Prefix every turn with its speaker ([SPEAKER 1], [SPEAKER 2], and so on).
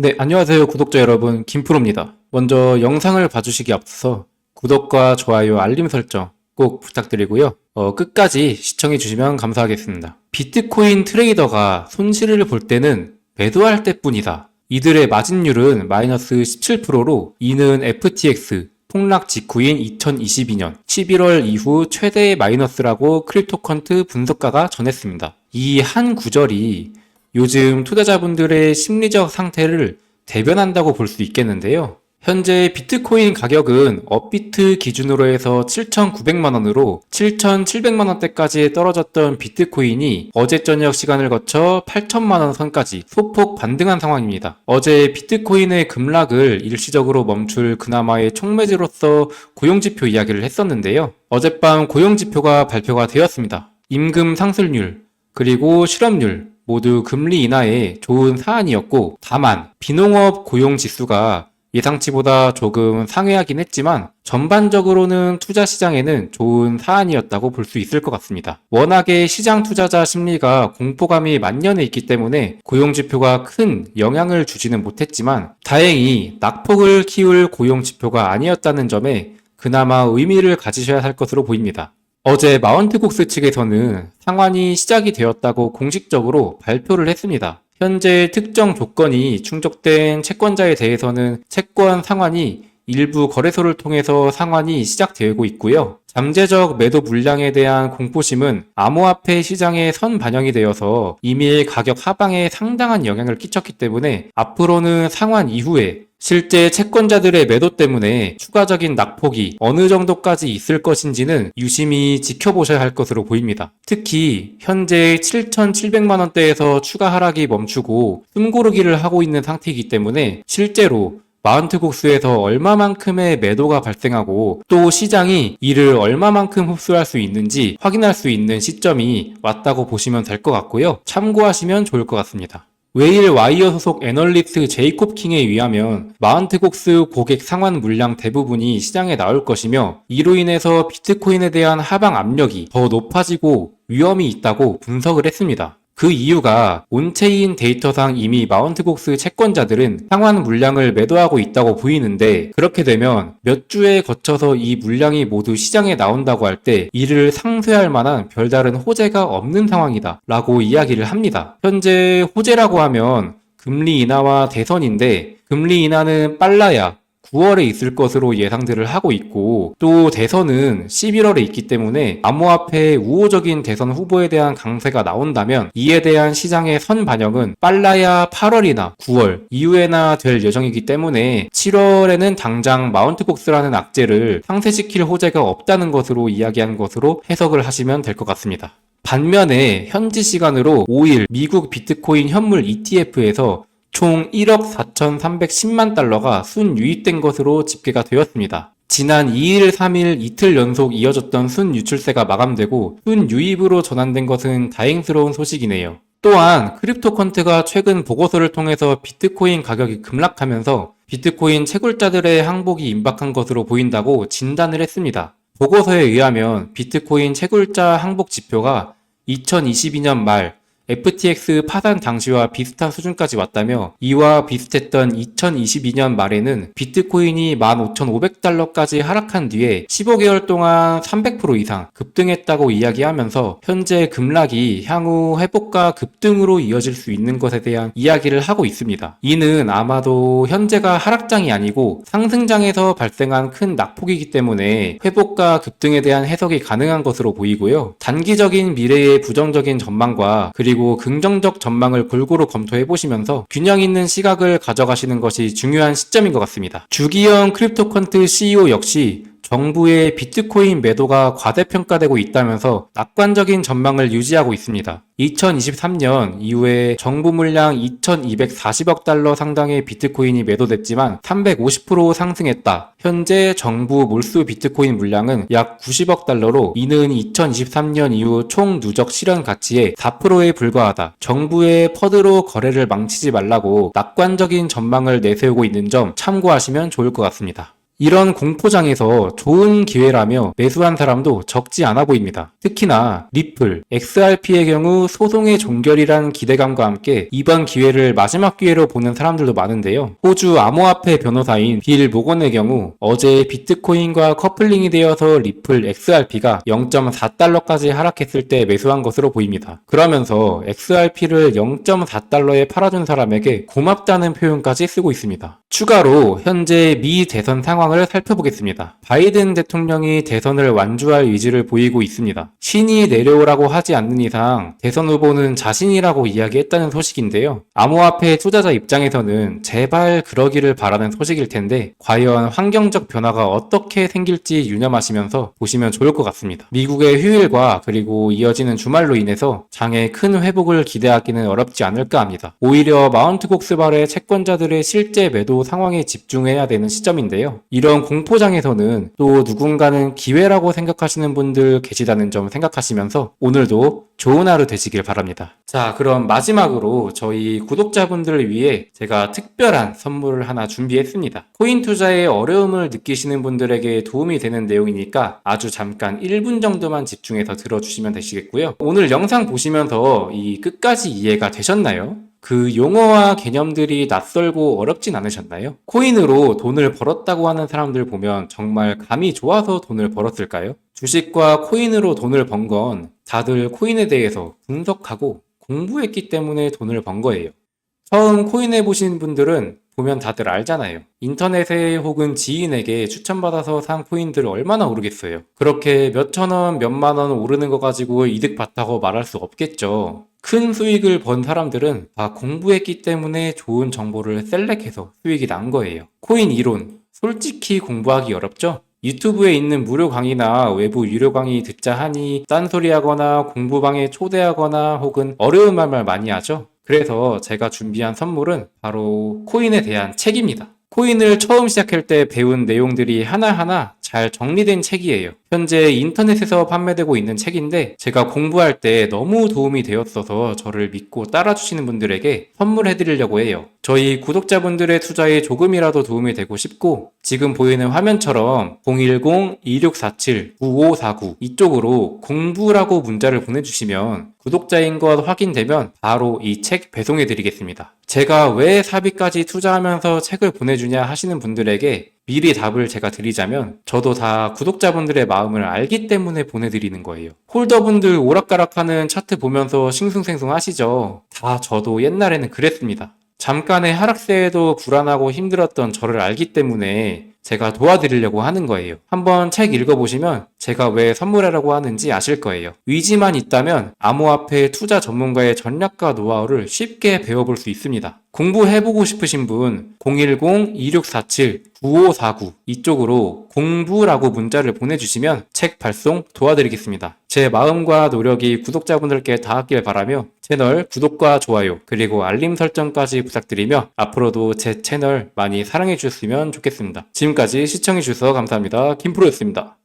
[SPEAKER 1] 네, 안녕하세요 구독자 여러분, 김프로입니다. 먼저 영상을 봐주시기 앞서서 구독과 좋아요, 알림 설정 꼭 부탁드리고요. 끝까지 시청해주시면 감사하겠습니다. 비트코인 트레이더가 손실을 볼 때는 매도할 때뿐이다. 이들의 마진율은 마이너스 17%로 이는 FTX 폭락 직후인 2022년 11월 이후 최대의 마이너스라고 크립토컨트 분석가가 전했습니다. 이 한 구절이 요즘 투자자분들의 심리적 상태를 대변한다고 볼 수 있겠는데요. 현재 비트코인 가격은 업비트 기준으로 해서 7,900만원으로 7,700만원대까지 떨어졌던 비트코인이 어제 저녁 시간을 거쳐 8천만원 선까지 소폭 반등한 상황입니다. 어제 비트코인의 급락을 일시적으로 멈출 그나마의 촉매제로서 고용지표 이야기를 했었는데요. 어젯밤 고용지표가 발표가 되었습니다. 임금 상승률, 그리고 실업률 모두 금리 인하에 좋은 사안이었고, 다만 비농업 고용 지수가 예상치보다 조금 상회하긴 했지만 전반적으로는 투자 시장에는 좋은 사안이었다고 볼 수 있을 것 같습니다. 워낙에 시장 투자자 심리가 공포감이 만연해 있기 때문에 고용 지표가 큰 영향을 주지는 못했지만 다행히 낙폭을 키울 고용 지표가 아니었다는 점에 그나마 의미를 가지셔야 할 것으로 보입니다. 어제 마운트곡스 측에서는 상환이 시작이 되었다고 공식적으로 발표를 했습니다. 현재 특정 조건이 충족된 채권자에 대해서는 채권 상환이 일부 거래소를 통해서 상환이 시작되고 있고요. 잠재적 매도 물량에 대한 공포심은 암호화폐 시장에 선반영이 되어서 이미 가격 하방에 상당한 영향을 끼쳤기 때문에 앞으로는 상환 이후에 실제 채권자들의 매도 때문에 추가적인 낙폭이 어느 정도까지 있을 것인지는 유심히 지켜보셔야 할 것으로 보입니다. 특히 현재 7,700만원대에서 추가 하락이 멈추고 숨고르기를 하고 있는 상태이기 때문에 실제로 마운트곡스에서 얼마만큼의 매도가 발생하고 또 시장이 이를 얼마만큼 흡수할 수 있는지 확인할 수 있는 시점이 왔다고 보시면 될 것 같고요. 참고하시면 좋을 것 같습니다. 웨일 와이어 소속 애널리스트 제이콥 킹에 의하면 마운트곡스 고객 상환 물량 대부분이 시장에 나올 것이며 이로 인해서 비트코인에 대한 하방 압력이 더 높아지고 위험이 있다고 분석을 했습니다. 그 이유가 온체인 데이터상 이미 마운트곡스 채권자들은 상환 물량을 매도하고 있다고 보이는데 그렇게 되면 몇 주에 거쳐서 이 물량이 모두 시장에 나온다고 할 때 이를 상쇄할 만한 별다른 호재가 없는 상황이다 라고 이야기를 합니다. 현재 호재라고 하면 금리 인하와 대선인데 금리 인하는 빨라야 9월에 있을 것으로 예상들을 하고 있고 또 대선은 11월에 있기 때문에 암호화폐 우호적인 대선 후보에 대한 강세가 나온다면 이에 대한 시장의 선반영은 빨라야 8월이나 9월 이후에나 될 예정이기 때문에 7월에는 당장 마운트곡스라는 악재를 상쇄시킬 호재가 없다는 것으로 이야기한 것으로 해석을 하시면 될 것 같습니다. 반면에 현지 시간으로 5일 미국 비트코인 현물 ETF에서 총 1억 4,310만 달러가 순유입된 것으로 집계가 되었습니다. 지난 2일, 3일 이틀 연속 이어졌던 순유출세가 마감되고 순유입으로 전환된 것은 다행스러운 소식이네요. 또한 크립토컨트가 최근 보고서를 통해서 비트코인 가격이 급락하면서 비트코인 채굴자들의 항복이 임박한 것으로 보인다고 진단을 했습니다. 보고서에 의하면 비트코인 채굴자 항복 지표가 2022년 말 FTX 파산 당시와 비슷한 수준까지 왔다며 이와 비슷했던 2022년 말에는 비트코인이 15,500달러까지 하락한 뒤에 15개월 동안 300% 이상 급등했다고 이야기하면서 현재 급락이 향후 회복과 급등으로 이어질 수 있는 것에 대한 이야기를 하고 있습니다. 이는 아마도 현재가 하락장이 아니고 상승장에서 발생한 큰 낙폭이기 때문에 회복과 급등에 대한 해석이 가능한 것으로 보이고요. 단기적인 미래의 부정적인 전망과 그리고 긍정적 전망을 골고루 검토해 보시면서 균형 있는 시각을 가져가시는 것이 중요한 시점인 것 같습니다. 주기영 크립토컨트 CEO 역시 정부의 비트코인 매도가 과대평가되고 있다면서 낙관적인 전망을 유지하고 있습니다. 2023년 이후에 정부 물량 2,240억 달러 상당의 비트코인이 매도됐지만 350% 상승했다. 현재 정부 몰수 비트코인 물량은 약 90억 달러로 이는 2023년 이후 총 누적 실현 가치의 4%에 불과하다. 정부의 퍼드로 거래를 망치지 말라고 낙관적인 전망을 내세우고 있는 점 참고하시면 좋을 것 같습니다. 이런 공포장에서 좋은 기회라며 매수한 사람도 적지 않아 보입니다. 특히나 리플, XRP의 경우 소송의 종결이란 기대감과 함께 이번 기회를 마지막 기회로 보는 사람들도 많은데요. 호주 암호화폐 변호사인 빌 모건의 경우 어제 비트코인과 커플링이 되어서 리플 XRP가 0.4달러까지 하락했을 때 매수한 것으로 보입니다. 그러면서 XRP를 0.4달러에 팔아준 사람에게 고맙다는 표현까지 쓰고 있습니다. 추가로 현재 미 대선 상황을 살펴보겠습니다. 바이든 대통령이 대선을 완주할 의지를 보이고 있습니다. 신이 내려오라고 하지 않는 이상 대선 후보는 자신이라고 이야기했다는 소식인데요. 암호화폐 투자자 입장에서는 제발 그러기를 바라는 소식일 텐데 과연 환경적 변화가 어떻게 생길지 유념하시면서 보시면 좋을 것 같습니다. 미국의 휴일과 그리고 이어지는 주말로 인해서 장에 큰 회복을 기대하기는 어렵지 않을까 합니다. 오히려 마운트 곡스발의 채권자들의 실제 매도 상황에 집중해야 되는 시점인데요. 이런 공포장에서는 또 누군가는 기회라고 생각하시는 분들 계시다는 점 생각하시면서 오늘도 좋은 하루 되시길 바랍니다. 자, 그럼 마지막으로 저희 구독자분들을 위해 제가 특별한 선물을 하나 준비했습니다. 코인 투자에 어려움을 느끼시는 분들에게 도움이 되는 내용이니까 아주 잠깐 1분 정도만 집중해서 들어주시면 되시겠고요. 오늘 영상 보시면서 이 끝까지 이해가 되셨나요? 그 용어와 개념들이 낯설고 어렵진 않으셨나요? 코인으로 돈을 벌었다고 하는 사람들 보면 정말 감이 좋아서 돈을 벌었을까요? 주식과 코인으로 돈을 번 건 다들 코인에 대해서 분석하고 공부했기 때문에 돈을 번 거예요. 처음 코인 해보신 분들은 보면 다들 알잖아요. 인터넷에 혹은 지인에게 추천받아서 산 코인들 얼마나 오르겠어요. 그렇게 몇천 원, 몇만 원 오르는 거 가지고 이득 봤다고 말할 수 없겠죠. 큰 수익을 번 사람들은 다 공부했기 때문에 좋은 정보를 셀렉해서 수익이 난 거예요. 코인 이론, 솔직히 공부하기 어렵죠? 유튜브에 있는 무료 강의나 외부 유료 강의 듣자 하니 딴소리 하거나 공부방에 초대하거나 혹은 어려운 말만 많이 하죠? 그래서 제가 준비한 선물은 바로 코인에 대한 책입니다. 코인을 처음 시작할 때 배운 내용들이 하나하나 잘 정리된 책이에요. 현재 인터넷에서 판매되고 있는 책인데 제가 공부할 때 너무 도움이 되었어서 저를 믿고 따라주시는 분들에게 선물해드리려고 해요. 저희 구독자분들의 투자에 조금이라도 도움이 되고 싶고 지금 보이는 화면처럼 010-2647-9549 이쪽으로 공부라고 문자를 보내주시면 구독자인 것 확인되면 바로 이 책 배송해드리겠습니다. 제가 왜 사비까지 투자하면서 책을 보내주냐 하시는 분들에게 미리 답을 제가 드리자면 저도 다 구독자분들의 마음을 알기 때문에 보내드리는 거예요. 홀더분들 오락가락하는 차트 보면서 싱숭생숭 하시죠? 다 저도 옛날에는 그랬습니다. 잠깐의 하락세에도 불안하고 힘들었던 저를 알기 때문에 제가 도와드리려고 하는 거예요. 한번 책 읽어보시면 제가 왜 선물하라고 하는지 아실 거예요. 의지만 있다면 암호화폐 투자 전문가의 전략과 노하우를 쉽게 배워볼 수 있습니다. 공부해보고 싶으신 분 010-2647-9549 이쪽으로 공부라고 문자를 보내주시면 책 발송 도와드리겠습니다. 제 마음과 노력이 구독자분들께 닿았길 바라며 채널 구독과 좋아요 그리고 알림 설정까지 부탁드리며 앞으로도 제 채널 많이 사랑해 주셨으면 좋겠습니다. 지금까지 시청해 주셔서 감사합니다. 김프로였습니다.